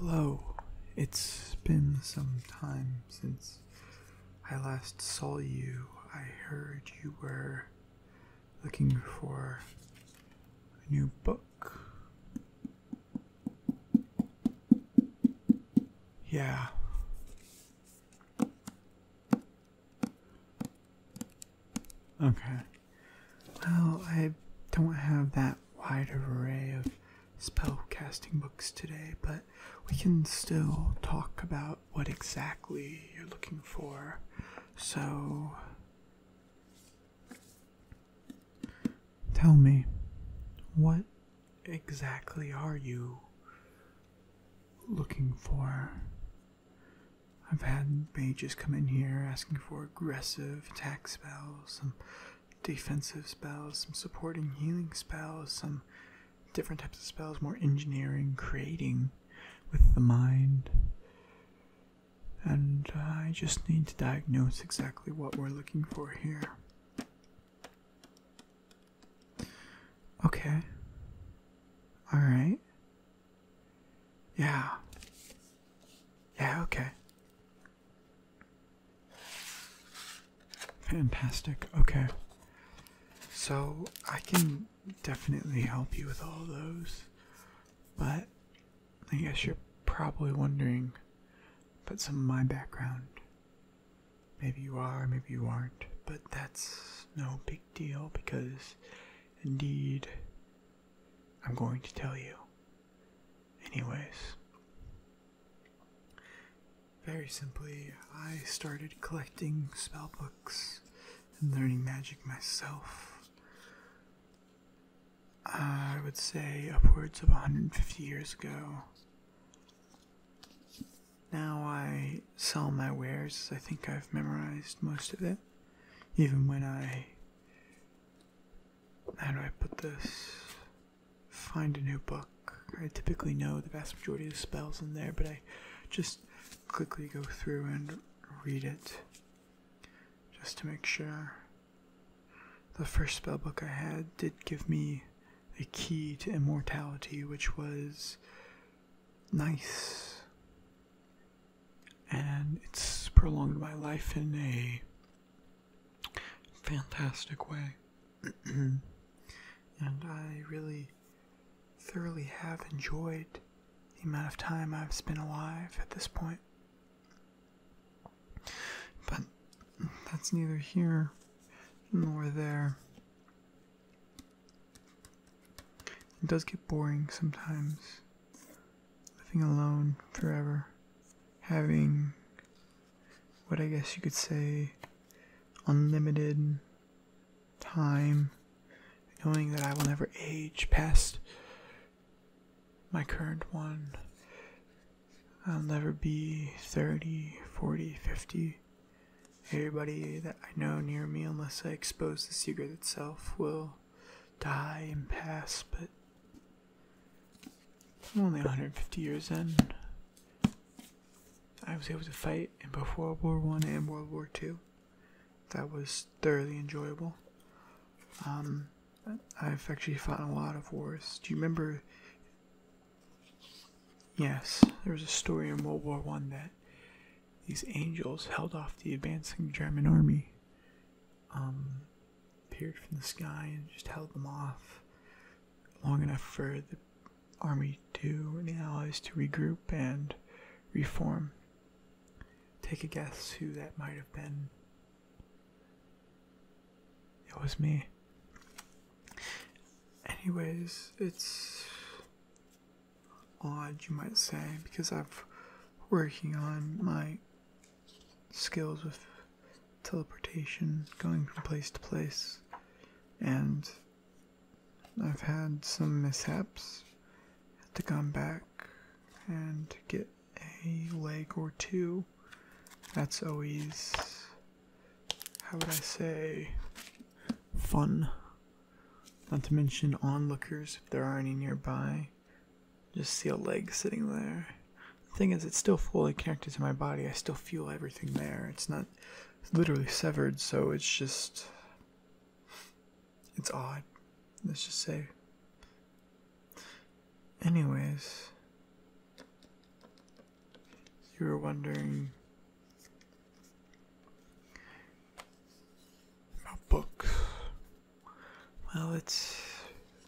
Hello. It's been some time since I last saw you. I heard you were looking for a new book. Yeah. Okay. Well, I don't have that wide array of spellcasting books today, but we can still talk about what exactly you're looking for. So, tell me, what exactly are you looking for? I've had mages come in here asking for aggressive attack spells, some defensive spells, some supporting healing spells, some different types of spells, more engineering, creating with the mind. And I just need to diagnose exactly what we're looking for here. Okay. Alright. Yeah. Yeah, okay. Fantastic. Okay. So, I can definitely help you with all those. But, I guess you're probably wondering about some of my background. Maybe you are, maybe you aren't. But that's no big deal because, indeed, I'm going to tell you. Anyways. Very simply, I started collecting spell books and learning magic myself. I would say upwards of 150 years ago. Now I sell my wares as I think I've memorized most of it. Even when how do I put this? Find a new book. I typically know the vast majority of the spells in there, but I just quickly go through and read it just to make sure. The first spell book I had did give me a key to immortality, which was nice, and it's prolonged my life in a fantastic way. And I really thoroughly have enjoyed the amount of time I've spent alive at this point. But that's neither here nor there. It does get boring sometimes, living alone forever, having what I guess you could say unlimited time, knowing that I will never age past my current one. I'll never be 30, 40, 50. Everybody that I know near me, unless I expose the secret itself, will die and pass, but I'm only 150 years in. I was able to fight in both World War I and World War II. That was thoroughly enjoyable. I've actually fought in a lot of wars. Do you remember? Yes, there was a story in World War I that these angels held off the advancing German army. Appeared from the sky and just held them off long enough for the army and the allies to regroup and reform. Take a guess who that might have been. It was me. Anyways, it's odd, you might say, because I'm working on my skills with teleportation, going from place to place, and I've had some mishaps. Had to come back and get a leg or two. That's always, how would I say, fun. Not to mention onlookers, if there are any nearby. Just see a leg sitting there. The thing is, it's still fully connected to my body. I still feel everything there. It's not literally severed, so it's odd. Let's just say. Anyways, you were wondering about books, well, it's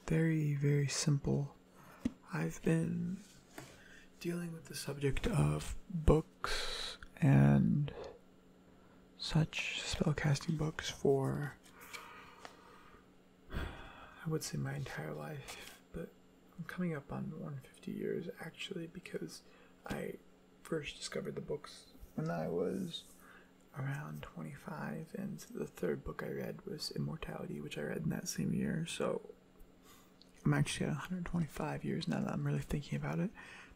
very, very simple. I've been dealing with the subject of books and such spellcasting books for, I would say, my entire life, but I'm coming up on 150 years actually, because I first discovered the books when I was around 25, and the third book I read was Immortality, which I read in that same year, so I'm actually at 125 years now that I'm really thinking about it,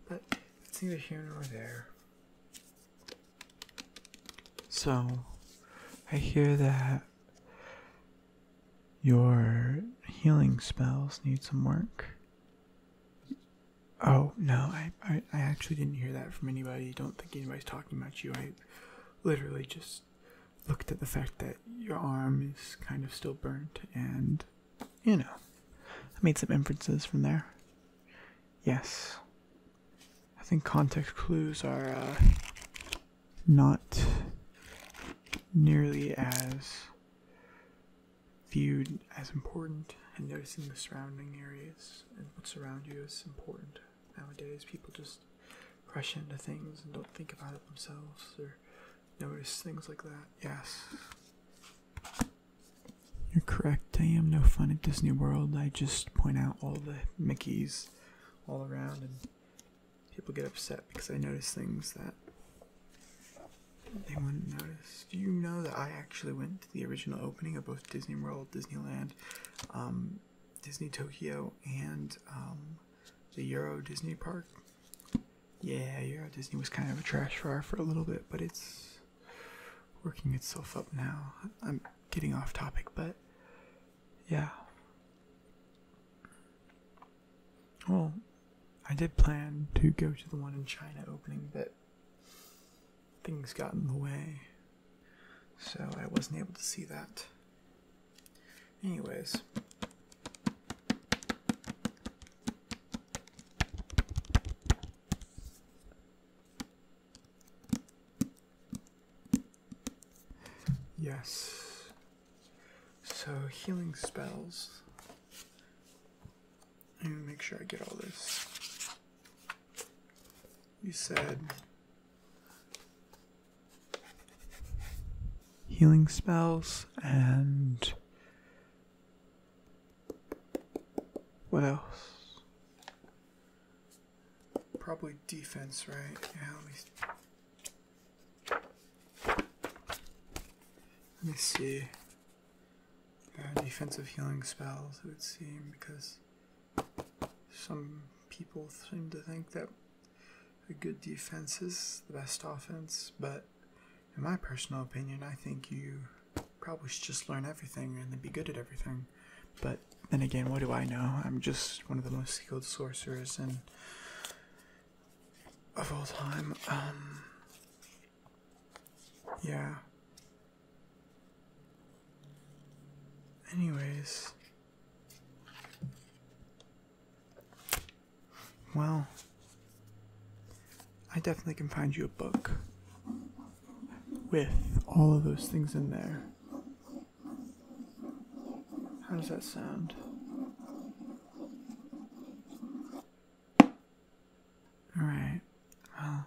but it's neither here nor there. So, I hear that your healing spells need some work. Oh, no, I actually didn't hear that from anybody. Don't think anybody's talking about you. I literally just looked at the fact that your arm is kind of still burnt, and, you know, I made some inferences from there. Yes. I think context clues are not nearly as viewed as important, and noticing the surrounding areas and what's around you is important. Nowadays, people just rush into things and don't think about it themselves or notice things like that. Yes. You're correct. I am no fun at Disney World. I just point out all the Mickeys all around, and people get upset because I notice things that they wouldn't notice. Do you know that I actually went to the original opening of both Disney World, Disneyland, Disney Tokyo, and the Euro Disney Park? Yeah, Euro Disney was kind of a trash fire for a little bit, but it's working itself up now. I'm getting off topic, but yeah. Well, I did plan to go to the one in China opening, but things got in the way, so I wasn't able to see that. Anyways. Yes. So, healing spells. Let me make sure I get all this. You said healing spells and what else? Probably defense, right? Yeah, let me see. Defensive healing spells, it would seem, because some people seem to think that a good defense is the best offense, but in my personal opinion, I think you probably should just learn everything and then be good at everything. But then again, what do I know? I'm just one of the most skilled sorcerers of all time. Yeah. Anyways. Well, I definitely can find you a book with all of those things in there. How does that sound? Alright. Well.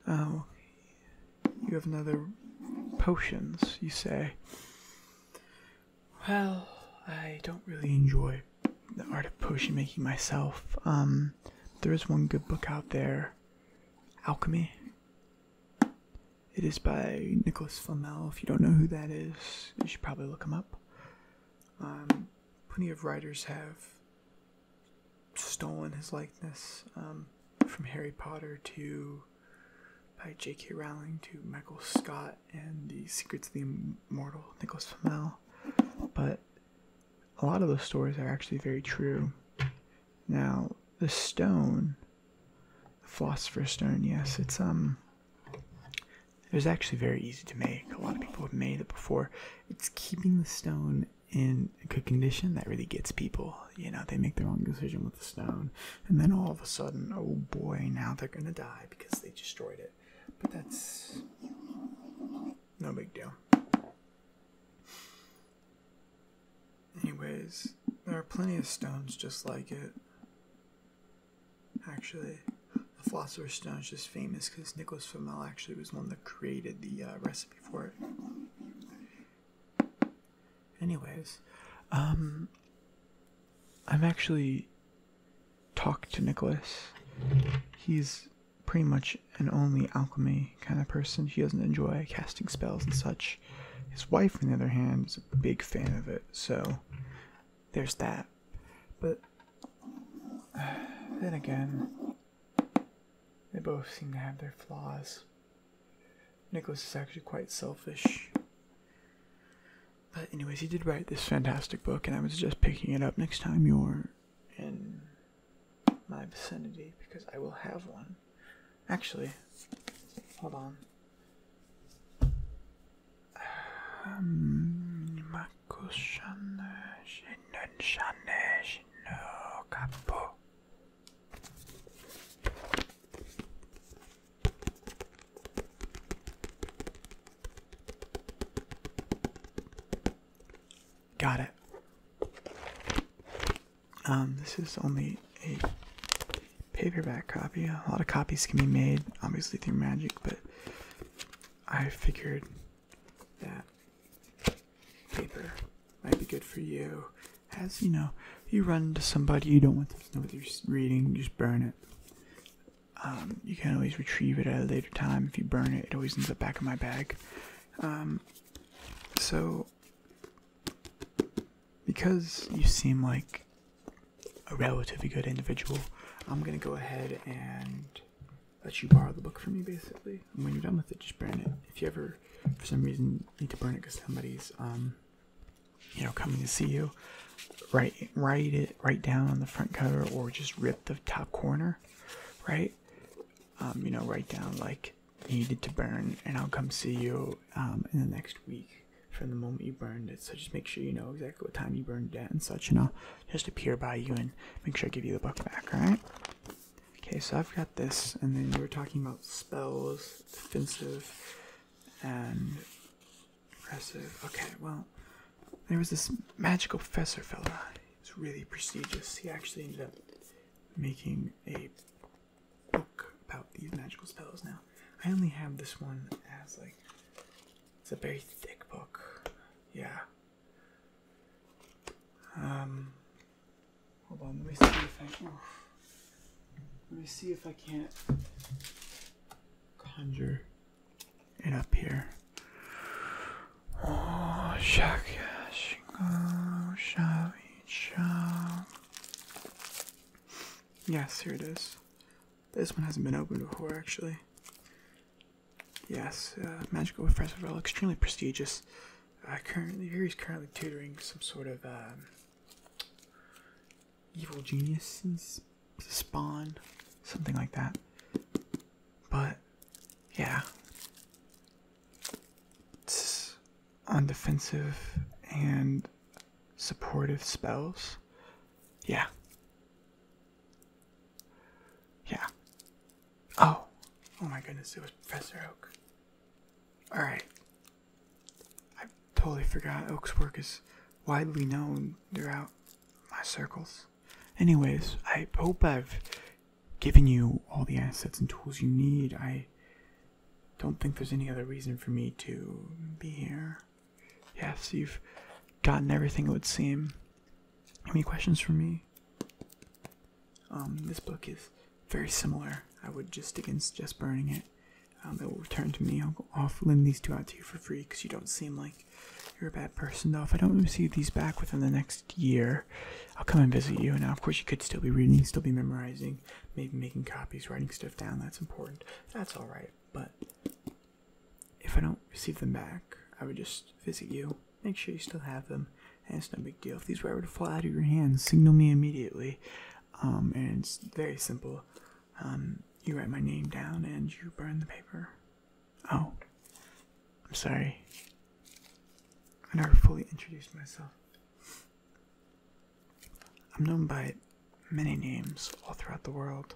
Oh. You have another potions, you say? Well, I don't really enjoy the art of potion making myself. There is one good book out there, Alchemy. It is by Nicholas Flamel. If you don't know who that is, you should probably look him up. Plenty of writers have stolen his likeness, from Harry Potter to by J.K. Rowling to Michael Scott and The Secrets of the Immortal, Nicholas Flamel. But a lot of those stories are actually very true. Now, the stone, the Philosopher's Stone, yes, it was actually very easy to make. A lot of people have made it before. It's keeping the stone in good condition, that really gets people. You know, they make the wrong decision with the stone, and then all of a sudden, oh boy, now they're gonna die because they destroyed it. But that's no big deal. Anyways, there are plenty of stones just like it. Actually, the Philosopher's Stone is just famous because Nicholas Flamel actually was the one that created the recipe for it. Anyways, I've actually talked to Nicholas. He's pretty much an only alchemy kind of person. He doesn't enjoy casting spells and such. His wife, on the other hand, is a big fan of it, so there's that. But then again, they both seem to have their flaws. Nicholas is actually quite selfish. But anyways, he did write this fantastic book, and I was just picking it up next time you're in my vicinity, because I will have one. Actually, hold on. Got it. This is only a paperback copy. A lot of copies can be made, obviously through magic, but I figured that paper might be good for you. As you know, you run into somebody you don't want them to know what you're reading, just burn it. You can always retrieve it at a later time. If you burn it, it always ends up back in my bag. So, because you seem like a relatively good individual, I'm gonna go ahead and let you borrow the book from me, basically. And when you're done with it, just burn it. If you ever, for some reason, need to burn it because somebody's, coming to see you, write down on the front cover, or just rip the top corner, right? Write down like needed to burn, and I'll come see you in the next week from the moment you burned it. So just make sure you know exactly what time you burned it and such, and I'll just appear by you and make sure I give you the book back, alright? Okay, so I've got this, and then we were talking about spells, defensive, and aggressive. Okay, well, there was this magical professor fella. He was really prestigious. He actually ended up making a book about these magical spells. Now, I only have this one as, it's a very thick book. Yeah. Hold on, let me see if I can't conjure it up here. Oh, yes, here it is. This one hasn't been opened before, actually. Yes, Magical Professor Vell, extremely prestigious. He's currently tutoring some sort of evil genius spawn, something like that. But yeah, it's on defensive and supportive spells. Yeah. Oh my goodness, it was Professor Oak. Alright. I totally forgot Oak's work is widely known throughout my circles. Anyways, I hope I've given you all the assets and tools you need. I don't think there's any other reason for me to be here. Yes, you've gotten everything it would seem. Any questions for me? This book is very similar. I would just against just burning it. It will return to me. I'll lend these two out to you for free because you don't seem like you're a bad person. Though if I don't receive these back within the next year, I'll come and visit you. Now, of course, you could still be reading, still be memorizing, maybe making copies, writing stuff down. That's important. That's all right. But if I don't receive them back, I would just visit you, make sure you still have them, and it's no big deal. If these were ever to fall out of your hands, signal me immediately. And it's very simple. You write my name down and you burn the paper. Oh, I'm sorry. I never fully introduced myself. I'm known by many names all throughout the world.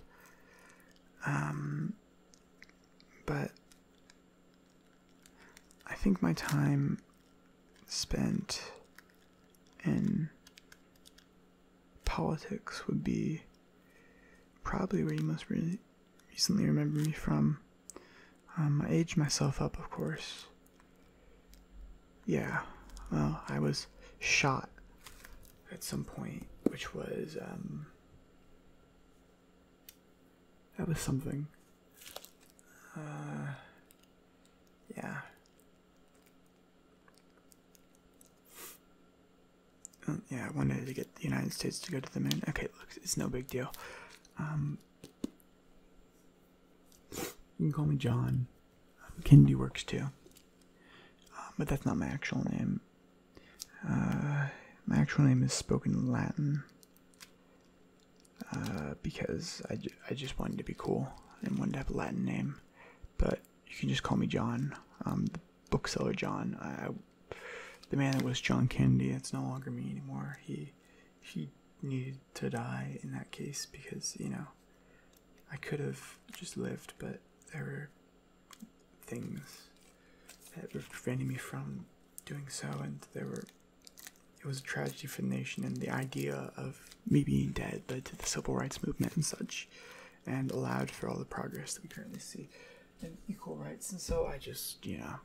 But I think my time spent in politics would be probably where you most recently remember me from. I aged myself up, of course. Yeah, well, I was shot at some point, which was, that was something. Yeah. Yeah, I wanted to get the United States to go to the moon. Okay, look, it's no big deal. You can call me John. Kennedy works too. But that's not my actual name. My actual name is spoken in Latin. Because I just wanted to be cool and wanted to have a Latin name. But you can just call me John. The bookseller John. The man that was John Kennedy, it's no longer me anymore. He needed to die in that case because, you know, I could have just lived, but there were things that were preventing me from doing so, and it was a tragedy for the nation, and the idea of me being dead led to the civil rights movement and such, and allowed for all the progress that we currently see in equal rights, and so I just, you know,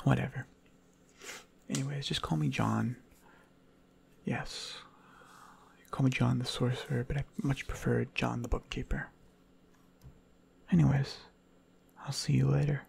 whatever. Anyways, just call me John. Yes. Call me John the Sorcerer, but I much prefer John the Bookkeeper. Anyways, I'll see you later.